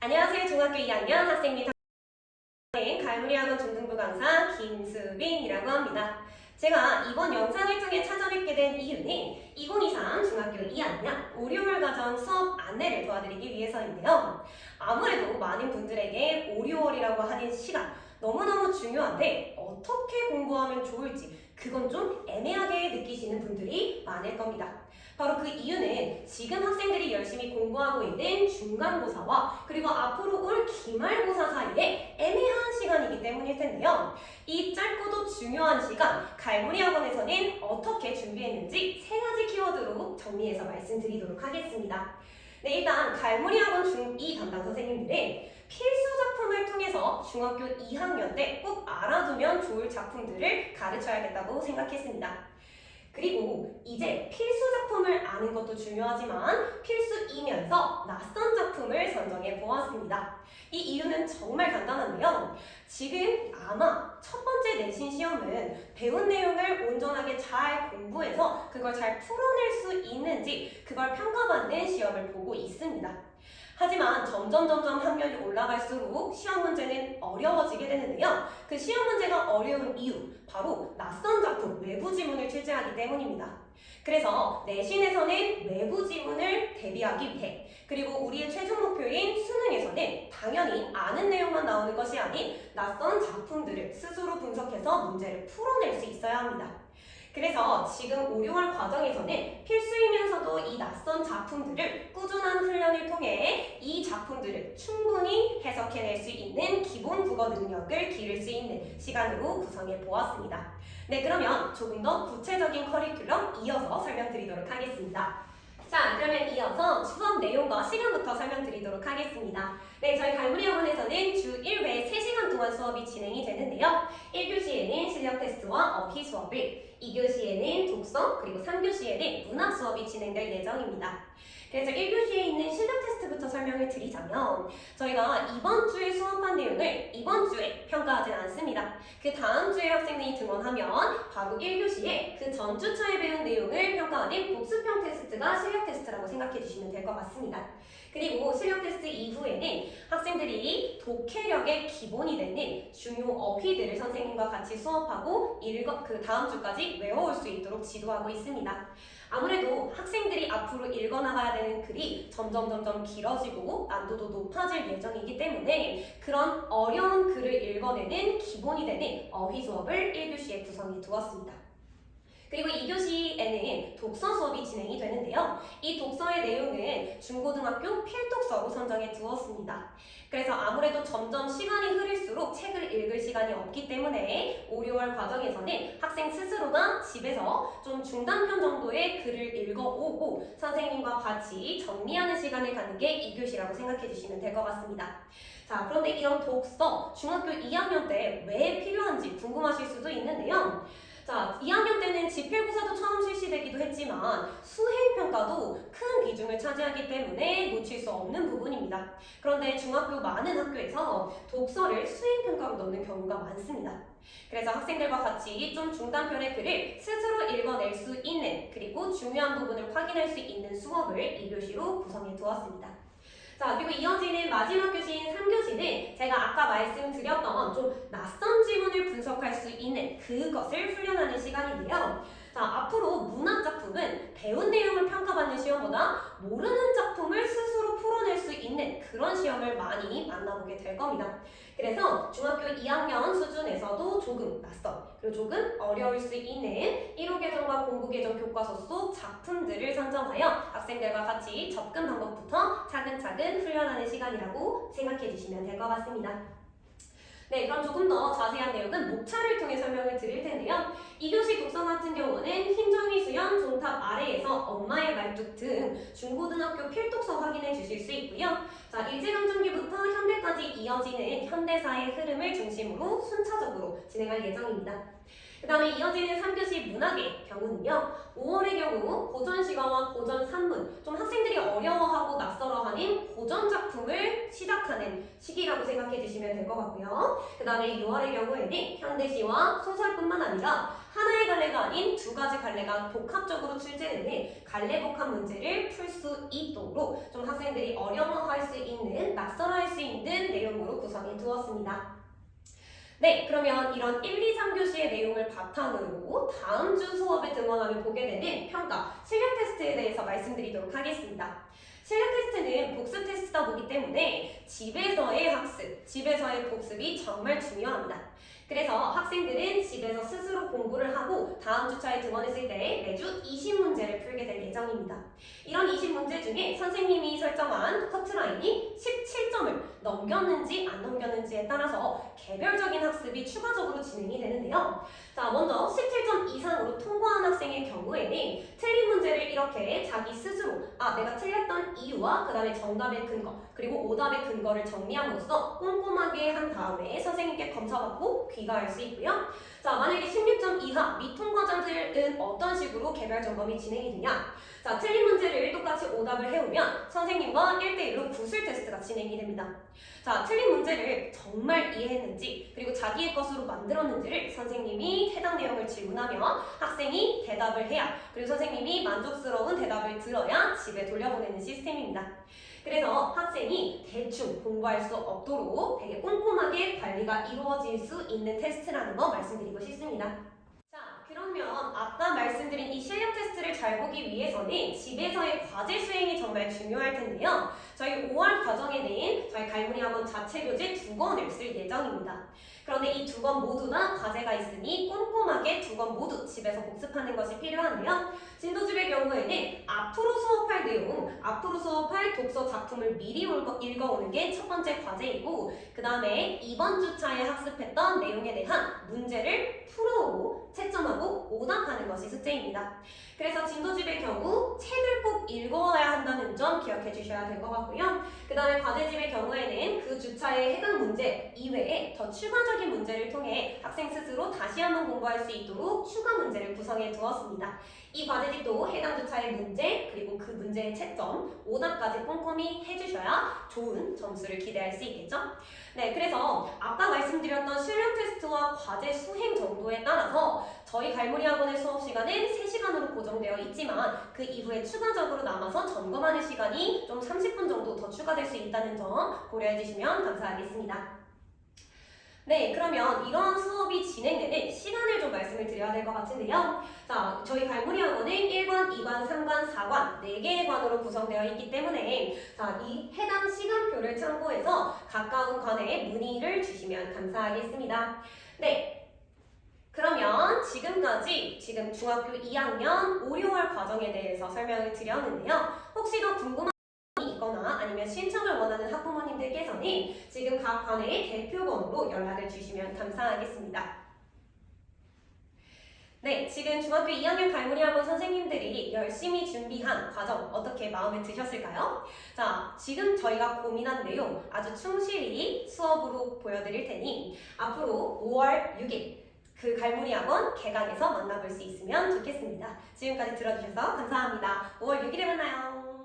안녕하세요. 중학교 2학년 학생 및 학생 갈무리학원 중등부 강사 김수빈이라고 합니다. 제가 이번 영상을 통해 찾아뵙게 된 이유는 2023 중학교 2학년 오리월 과정 수업 안내를 도와드리기 위해서인데요. 아무래도 많은 분들에게 오리월이라고 하는 시간 너무너무 중요한데 어떻게 공부하면 좋을지 그건 좀 애매하게 느끼시는 분들이 많을 겁니다. 바로 그 이유는 지금 학생들이 열심히 공부하고 있는 중간고사와 그리고 앞으로 올 기말고사 사이에 애매한 시간이기 때문일 텐데요. 이 짧고도 중요한 시간, 갈무리학원에서는 어떻게 준비했는지 3가지 키워드로 정리해서 말씀드리도록 하겠습니다. 네, 일단 갈무리학원 중2 담당 선생님들은 필수 작품을 통해서 중학교 2학년 때 꼭 알아두면 좋을 작품들을 가르쳐야겠다고 생각했습니다. 그리고 이제 필수 작품을 아는 것도 중요하지만 필수이면서 낯선 작품을 선정해 보았습니다. 이 이유는 정말 간단한데요. 지금 아마 첫 번째 내신 시험은 배운 내용을 온전하게 잘 공부해서 그걸 잘 풀어낼 수 있는지 그걸 평가받는 시험을 보고 있습니다. 하지만 점점 학년이 올라갈수록 시험 문제는 어려워지게 되는데요. 그 시험 문제가 어려운 이유, 바로 낯선 작품, 외부 지문을 출제하기 때문입니다. 그래서 내신에서는 외부 지문을 대비하기 위해 그리고 우리의 최종 목표인 수능에서는 당연히 아는 내용만 나오는 것이 아닌 낯선 작품들을 스스로 분석해서 문제를 풀어낼 수 있어야 합니다. 그래서 지금 5, 6월 과정에서는 필수이면서도 이 낯선 작품들을 꾸준한 훈련을 통해 이 작품들을 충분히 해석해낼 수 있는 기본 국어 능력을 기를 수 있는 시간으로 구성해 보았습니다. 네, 그러면 조금 더 구체적인 커리큘럼 이어서 설명드리도록 하겠습니다. 자, 그러면 이어서 수업 내용과 시간부터 설명드리도록 하겠습니다. 네, 저희 갈무리학원에서는 주 1회 3시간 동안 수업이 진행이 되는데요. 1교시에는 실력 테스트와 어휘 수업을, 2교시에는 독서, 그리고 3교시에는 문학 수업이 진행될 예정입니다. 그래서 1교시에 있는 실력 테스트부터 설명을 드리자면 저희가 이번 주에 수업한 내용을 이번 주에 평가하진 않습니다. 그 다음 주에 학생들이 등원하면 바로 1교시에 그 전주차에 배운 내용을 평가하는 복습형 테스트가 실력 테스트라고 생각해 주시면 될 것 같습니다. 그리고 실력 테스트 이후에는 학생들이 독해력의 기본이 되는 중요 어휘들을 선생님과 같이 수업하고 그 다음 주까지 외워올 수 있도록 지도하고 있습니다. 아무래도 학생들이 앞으로 읽어나가야 되는 글이 점점 길어지고 난도도 높아질 예정이기 때문에 그런 어려운 글을 읽어내는 기본이 되는 어휘 수업을 1교시에 구성해 두었습니다. 그리고 2교시에는 독서 수업이 진행이 되는데요. 이 독서의 내용은 중고등학교 필독서로 선정해 두었습니다. 그래서 아무래도 점점 시간이 흐를수록 책을 읽을 시간이 없기 때문에 5, 6월 과정에서는 학생 스스로가 집에서 좀 중단편 정도의 글을 읽어오고 선생님과 같이 정리하는 시간을 갖는 게 2교시라고 생각해 주시면 될 것 같습니다. 자, 그런데 이런 독서 중학교 2학년 때 왜 필요한지 궁금하실 수도 있는데요. 자, 2학년 때는 지필고사도 처음 실시되기도 했지만 수행평가도 큰 비중을 차지하기 때문에 놓칠 수 없는 부분입니다. 그런데 중학교 많은 학교에서 독서를 수행평가로 넣는 경우가 많습니다. 그래서 학생들과 같이 좀 중단편의 글을 스스로 읽어낼 수 있는 그리고 중요한 부분을 확인할 수 있는 수업을 2교시로 구성해 두었습니다. 자, 그리고 이어지는 마지막 교시인 3교시는 제가 아까 말씀드렸던 좀 낯선 지문을 분석할 수 있는 그것을 훈련하는 시간인데요. 자, 앞으로 문학 작품은 배운 내용을 평가받는 시험보다 모르는 작품을 스스로 풀어낼 수 있는 그런 시험을 많이 만나보게 될 겁니다. 그래서 중학교 2학년 수준에서도 조금 낯선 그리고 조금 어려울 수 있는 1호 개정과 공부 개정 교과서 속 작품들을 선정하여 학생들과 같이 접근 방법부터 차근차근 훈련하는 시간이라고 생각해 주시면 될 것 같습니다. 네, 그럼 조금 더 자세한 내용은 목차를 통해 설명을 드릴 텐데요. 2교시 독서 같은 경우는 흰종이 수연, 종탑 아래에서 엄마의 말뚝 등 중고등학교 필독서 확인해 주실 수 있고요. 자, 일제강점기부터 현대까지 이어지는 현대사의 흐름을 중심으로 순차적으로 진행할 예정입니다. 그 다음에 이어지는 3교시 문학의 경우는요. 5월의 경우 고전시가와 고전산문, 좀 학생들이 어려워하고 낯설어하는 고전작품을 시작하는 시기라고 생각해 주시면 될 것 같고요. 그 다음에 6월의 경우에는 현대시와 소설뿐만 아니라 하나의 갈래가 아닌 2가지 갈래가 복합적으로 출제되는 갈래 복합 문제를 풀 수 있도록 좀 학생들이 어려워할 수 있는, 낯설어할 수 두었습니다. 네, 그러면 이런 1, 2, 3교시의 내용을 바탕으로 다음 주 수업에 등원하면 보게 되는 평가, 실력 테스트에 대해서 말씀드리도록 하겠습니다. 실력 테스트는 복습 테스트다 보기 때문에 집에서의 학습, 집에서의 복습이 정말 중요합니다. 그래서 학생들은 집에서 스스로 공부를 하고 다음 주차에 등원했을 때 매주 20문제를 풀게 될 예정입니다. 이런 20문제 중에 선생님이 설정한 커트라인이 17점을 넘겼는지 안 넘겼는지에 따라서 개별적인 학습이 추가적으로 진행이 되는데요. 자, 먼저 17점 이상으로 통과한 학생의 경우에는 틀린 문제를 이렇게 자기 스스로 내가 틀렸던 이유와 그 다음에 정답의 근거 그리고 오답의 근거를 정리함으로써 꼼꼼하게 한 다음에 선생님께 검사받고 귀가할 수 있고요. 자, 만약에 16점 이하 미통과자들은 어떤 식으로 개별 점검이 진행이 되냐? 자, 틀린 문제를 똑같이 오답을 해오면 선생님과 1대1로 구술 테스트가 진행이 됩니다. 자, 틀린 문제를 정말 이해했는지 그리고 자기의 것으로 만들었는지를 선생님이 해당 내용을 질문하며 학생이 대답을 해야 그리고 선생님이 만족스러운 대답을 들어야 집에 돌려보내는 시스템입니다. 그래서 학생이 대충 공부할 수 없도록 되게 꼼꼼하게 관리가 이루어질 수 있는 테스트라는 거 말씀드리고 싶습니다. 자, 그러면 아까 말씀드린 이 실력 테스트를 잘 보기 위해서는 집에서의 과제 수행이 정말 중요할 텐데요. 저희 5월 과정에는 저희 갈무리 학원 자체 교재 2권을 쓸 예정입니다. 그런데 이 2권 모두 다 과제가 있으니 꼼꼼하게 2권 모두 집에서 복습하는 것이 필요한데요. 진도집의 경우에는 앞으로 수업할 내용, 앞으로 수업할 독서 작품을 미리 읽어오는 게 첫 번째 과제이고 그 다음에 이번 주차에 학습했던 내용에 대한 문제를 풀어오고 채점하고 오답하는 것이 숙제입니다. 그래서 진도집의 경우 책을 꼭 읽어야 한다는 점 기억해 주셔야 될 것 같고요. 그 다음에 과제집의 경우에는 그 주차에 해당 문제 이외에 더 추가적인 문제를 통해 학생 스스로 다시 한번 공부할 수 있도록 추가 문제를 구성해 두었습니다. 이 과제집도 해당 주차의 문제 그리고 그 문제의 채점, 오답까지 꼼꼼히 해주셔야 좋은 점수를 기대할 수 있겠죠? 네, 그래서 아까 말씀드렸던 실력 테스트와 과제 수행 정도에 따라서 저희 갈무리 학원의 수업 시간은 3시간으로 고정되어 있지만 그 이후에 추가적으로 남아서 점검하는 시간이 좀 30분 정도 더 추가될 수 있다는 점 고려해 주시면 감사하겠습니다. 네, 그러면 이러한 수업이 진행되는 시간을 좀 말씀을 드려야 될 것 같은데요. 자, 저희 갈무리 학원은 1관, 2관, 3관, 4관 4개의 관으로 구성되어 있기 때문에 이 해당 시간표를 참고해서 가까운 관에 문의를 주시면 감사하겠습니다. 네, 그러면 지금까지 중학교 2학년 5, 6월 과정에 대해서 설명을 드렸는데요. 혹시 더 궁금한 있거나 아니면 신청을 원하는 학부모님들께서는 지금 각 관의 대표번호로 연락을 주시면 감사하겠습니다. 네, 지금 중학교 2학년 갈무리 학원 선생님들이 열심히 준비한 과정 어떻게 마음에 드셨을까요? 자, 지금 저희가 고민한 내용 아주 충실히 수업으로 보여드릴 테니 앞으로 5월 6일 그 갈무리 학원 개강에서 만나볼 수 있으면 좋겠습니다. 지금까지 들어주셔서 감사합니다. 5월 6일에 만나요.